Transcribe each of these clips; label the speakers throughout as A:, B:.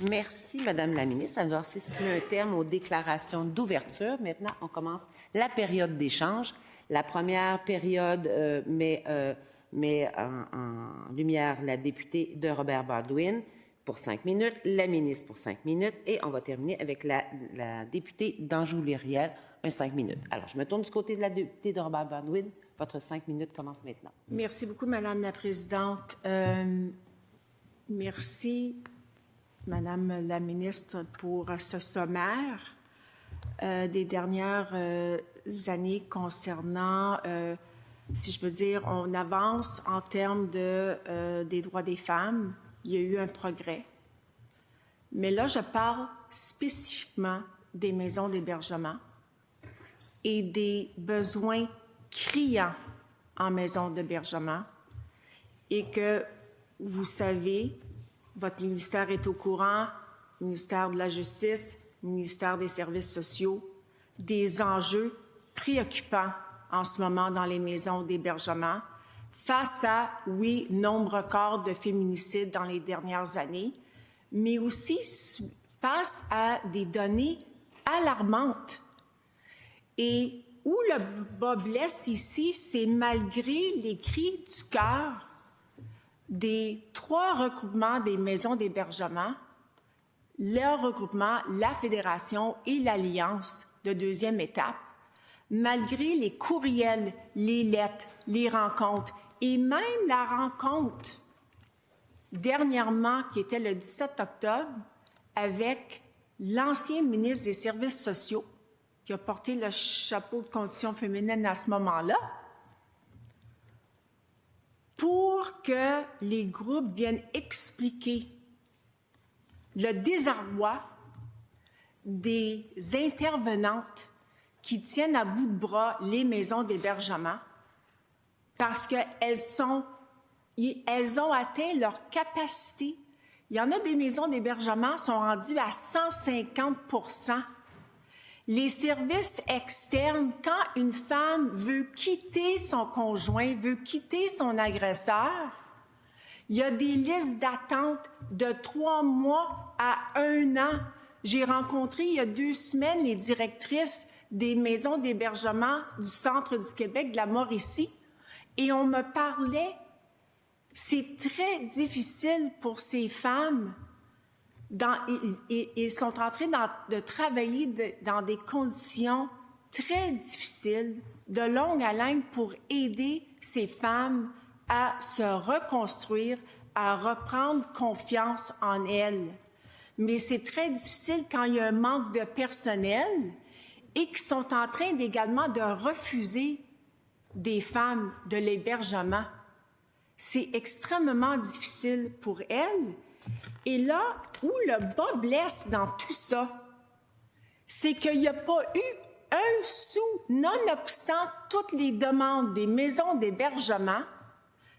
A: Merci, Madame la ministre. Alors, c'est ce qui met un terme aux déclarations d'ouverture. Maintenant, on commence la période d'échange. La première période met en lumière la députée de Robert Baldwin pour 5 minutes, la ministre pour 5 minutes, et on va terminer avec la députée d'Anjou-Lériel, 5 minutes. Alors, je me tourne du côté de la députée de Robert Baldwin. Votre 5 minutes commence maintenant.
B: Merci beaucoup, Madame la Présidente. Merci, Madame la ministre, pour ce sommaire des dernières années concernant, si je peux dire, on avance en termes des droits des femmes. Il y a eu un progrès. Mais là, je parle spécifiquement des maisons d'hébergement et des besoins criants en maisons d'hébergement et que, vous savez, votre ministère est au courant, ministère de la Justice, ministère des Services sociaux, des enjeux préoccupants en ce moment dans les maisons d'hébergement face à, oui, nombre record de féminicides dans les dernières années, mais aussi face à des données alarmantes. Et où le bas blesse ici, c'est malgré les cris du cœur des 3 regroupements des maisons d'hébergement, leur regroupement, la Fédération et l'Alliance de deuxième étape, malgré les courriels, les lettres, les rencontres et même la rencontre dernièrement qui était le 17 octobre avec l'ancien ministre des Services sociaux qui a porté le chapeau de condition féminine à ce moment-là, pour que les groupes viennent expliquer le désarroi des intervenantes qui tiennent à bout de bras les maisons d'hébergement parce qu'elles ont atteint leur capacité. Il y en a des maisons d'hébergement qui sont rendues à 150%. Les services externes, quand une femme veut quitter son conjoint, veut quitter son agresseur, il y a des listes d'attente de 3 mois à 1 an. J'ai rencontré il y a 2 semaines les directrices des maisons d'hébergement du centre du Québec, de la Mauricie, et on me parlait, c'est très difficile pour ces femmes. Ils sont en train de travailler dans des conditions très difficiles, de longue haleine, pour aider ces femmes à se reconstruire, à reprendre confiance en elles. Mais c'est très difficile quand il y a un manque de personnel et qu'ils sont en train également de refuser des femmes de l'hébergement. C'est extrêmement difficile pour elles. Et là où le bas blesse dans tout ça, c'est qu'il n'y a pas eu un sou, nonobstant toutes les demandes des maisons d'hébergement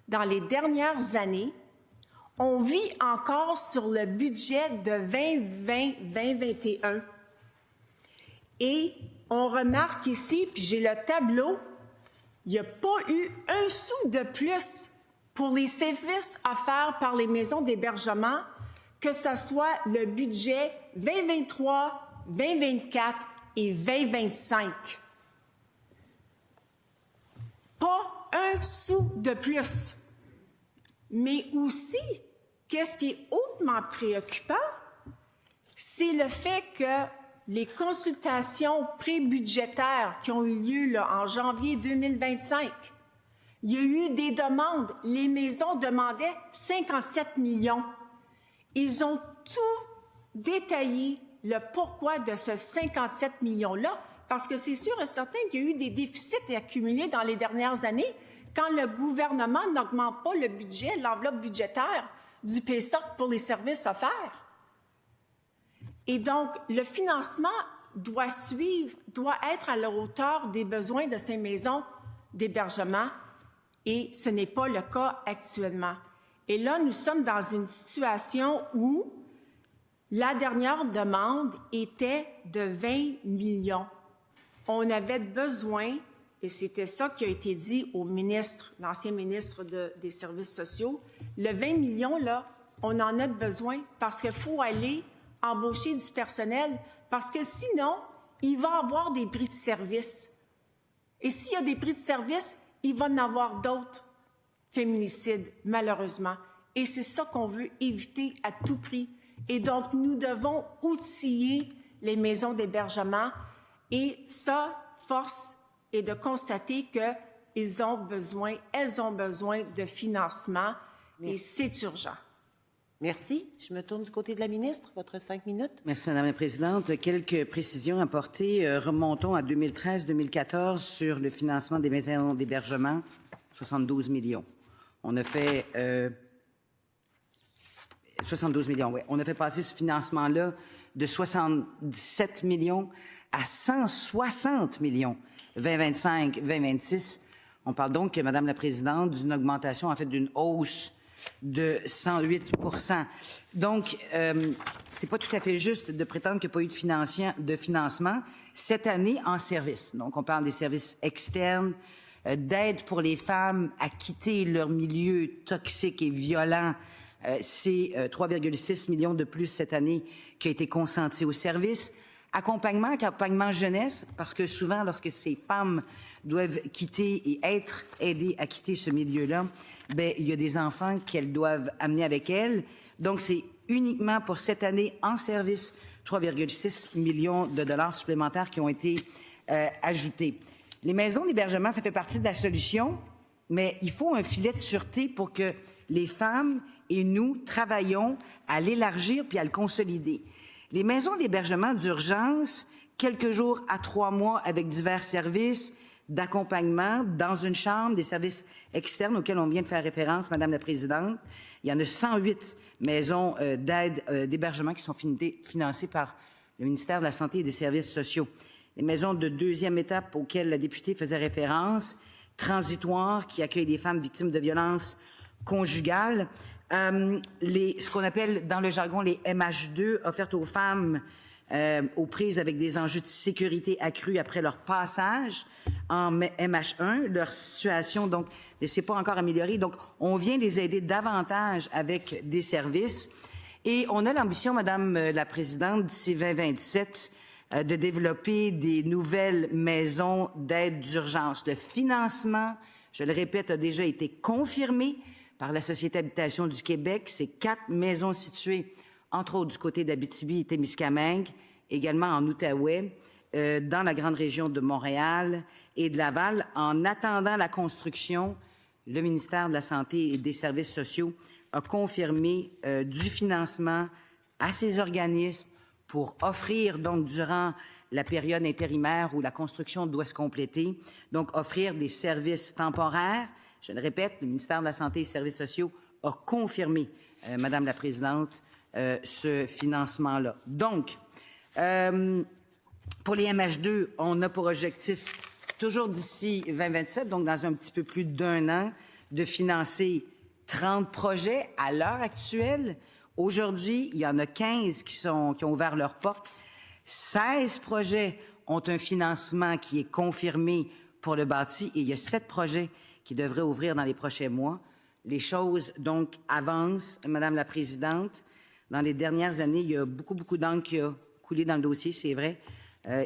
B: dans les dernières années. On vit encore sur le budget de 2020-2021. Et on remarque ici, puis j'ai le tableau, il n'y a pas eu un sou de plus pour les services offerts par les maisons d'hébergement, que ce soit le budget 2023, 2024 et 2025. Pas un sou de plus. Mais aussi, qu'est-ce qui est hautement préoccupant, c'est le fait que les consultations prébudgétaires qui ont eu lieu là, en janvier 2025, il y a eu des demandes. Les maisons demandaient 57 millions. Ils ont tout détaillé, le pourquoi de ce 57 millions-là, parce que c'est sûr et certain qu'il y a eu des déficits accumulés dans les dernières années quand le gouvernement n'augmente pas le budget, l'enveloppe budgétaire du PSOC pour les services offerts. Et donc, le financement doit être à la hauteur des besoins de ces maisons d'hébergement, et ce n'est pas le cas actuellement. Et là, nous sommes dans une situation où la dernière demande était de 20 millions. On avait besoin, et c'était ça qui a été dit au ministre, l'ancien ministre des Services sociaux, le 20 millions, là, on en a besoin parce qu'il faut aller embaucher du personnel parce que sinon, il va y avoir des prix de service. Et s'il y a des prix de service, il va y en avoir d'autres féminicides, malheureusement. Et c'est ça qu'on veut éviter à tout prix. Et donc, nous devons outiller les maisons d'hébergement. Et ça, force est de constater qu'elles ont besoin de financement.
A: Merci.
B: Et c'est urgent.
A: Merci. Je me tourne du côté de la ministre. Votre 5 minutes.
C: Merci, Madame la Présidente. Quelques précisions apportées. Remontons à 2013-2014 sur le financement des maisons d'hébergement, 72 millions. On a fait 72 millions, oui. On a fait passer ce financement-là de 77 millions à 160 millions, 2025, 2026. On parle donc, Madame la Présidente, d'une augmentation, en fait, d'une hausse de 108 %. Donc, c'est pas tout à fait juste de prétendre qu'il n'y a pas eu de financement cette année en service. Donc, on parle des services externes, d'aide pour les femmes à quitter leur milieu toxique et violent. C'est 3,6 millions de plus cette année qui a été consenti au service. Accompagnement jeunesse, parce que souvent, lorsque ces femmes doivent quitter et être aidées à quitter ce milieu-là, bien, il y a des enfants qu'elles doivent amener avec elles. Donc, c'est uniquement pour cette année en service 3,6 millions de dollars supplémentaires qui ont été ajoutés. Les maisons d'hébergement, ça fait partie de la solution, mais il faut un filet de sûreté pour que les femmes et nous travaillons à l'élargir puis à le consolider. Les maisons d'hébergement d'urgence, quelques jours à 3 mois avec divers services d'accompagnement dans une chambre, des services externes auxquels on vient de faire référence, Madame la Présidente. Il y en a 108 maisons d'aide d'hébergement qui sont financées par le ministère de la Santé et des Services sociaux. Les maisons de deuxième étape auxquelles la députée faisait référence, transitoires, qui accueillent des femmes victimes de violences conjugales, ce qu'on appelle dans le jargon les MH2, offertes aux femmes aux prises avec des enjeux de sécurité accrus après leur passage en MH1. Leur situation, donc, ne s'est pas encore améliorée. Donc, on vient les aider davantage avec des services. Et on a l'ambition, Madame la Présidente, d'ici 2027, de développer des nouvelles maisons d'aide d'urgence. Le financement, je le répète, a déjà été confirmé par la Société Habitation du Québec. C'est 4 maisons situées, entre autres, du côté d'Abitibi et Témiscamingue, également en Outaouais, dans la grande région de Montréal et de Laval. En attendant la construction, le ministère de la Santé et des Services sociaux a confirmé du financement à ces organismes pour offrir, donc, durant la période intérimaire où la construction doit se compléter, donc offrir des services temporaires. Je le répète, le ministère de la Santé et des Services sociaux a confirmé, Madame la Présidente, ce financement-là. Donc, pour les MH2, on a pour objectif, toujours d'ici 2027, donc dans un petit peu plus d'1 an, de financer 30 projets à l'heure actuelle. Aujourd'hui, il y en a 15 qui ont ouvert leurs portes. 16 projets ont un financement qui est confirmé pour le bâti et il y a 7 projets qui devraient ouvrir dans les prochains mois. Les choses, donc, avancent, Madame la Présidente. Dans les dernières années, il y a beaucoup d'encre qui a coulé dans le dossier, c'est vrai.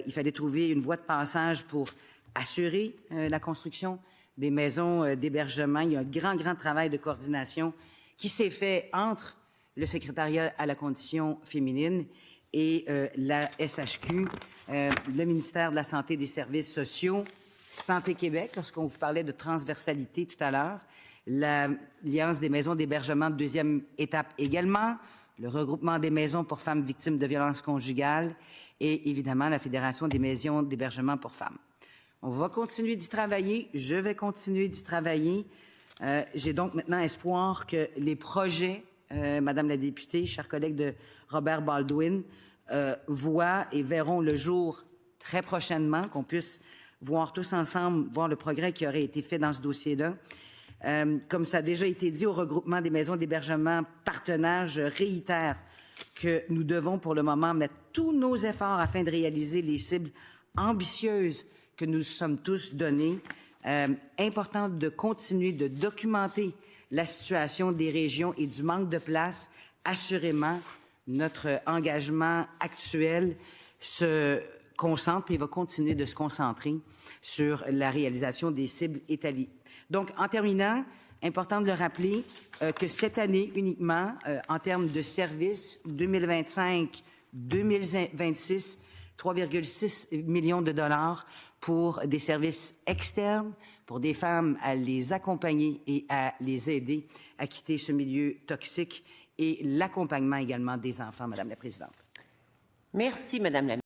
C: Il fallait trouver une voie de passage pour assurer la construction des maisons d'hébergement. Il y a un grand travail de coordination qui s'est fait entre le secrétariat à la condition féminine et la SHQ, le ministère de la Santé et des Services sociaux, Santé Québec, lorsqu'on vous parlait de transversalité tout à l'heure, l'Alliance des maisons d'hébergement de deuxième étape également, le regroupement des maisons pour femmes victimes de violences conjugales et évidemment la Fédération des maisons d'hébergement pour femmes. On va continuer d'y travailler, je vais continuer d'y travailler. J'ai donc maintenant espoir que les projets, Madame la députée, chers collègues de Robert Baldwin, voient et verront le jour très prochainement, qu'on puisse voir tous ensemble, voir le progrès qui aurait été fait dans ce dossier-là. Comme ça a déjà été dit au regroupement des maisons d'hébergement partenaires, je réitère que nous devons pour le moment mettre tous nos efforts afin de réaliser les cibles ambitieuses que nous sommes tous données. Important de continuer de documenter la situation des régions et du manque de place, assurément, notre engagement actuel se concentre, puis il va continuer de se concentrer sur la réalisation des cibles étalées. Donc, en terminant, important de le rappeler que cette année uniquement, en termes de services, 2025-2026, 3,6 millions de dollars pour des services externes, pour des femmes à les accompagner et à les aider à quitter ce milieu toxique et l'accompagnement également des enfants, Madame la Présidente.
A: Merci, Madame la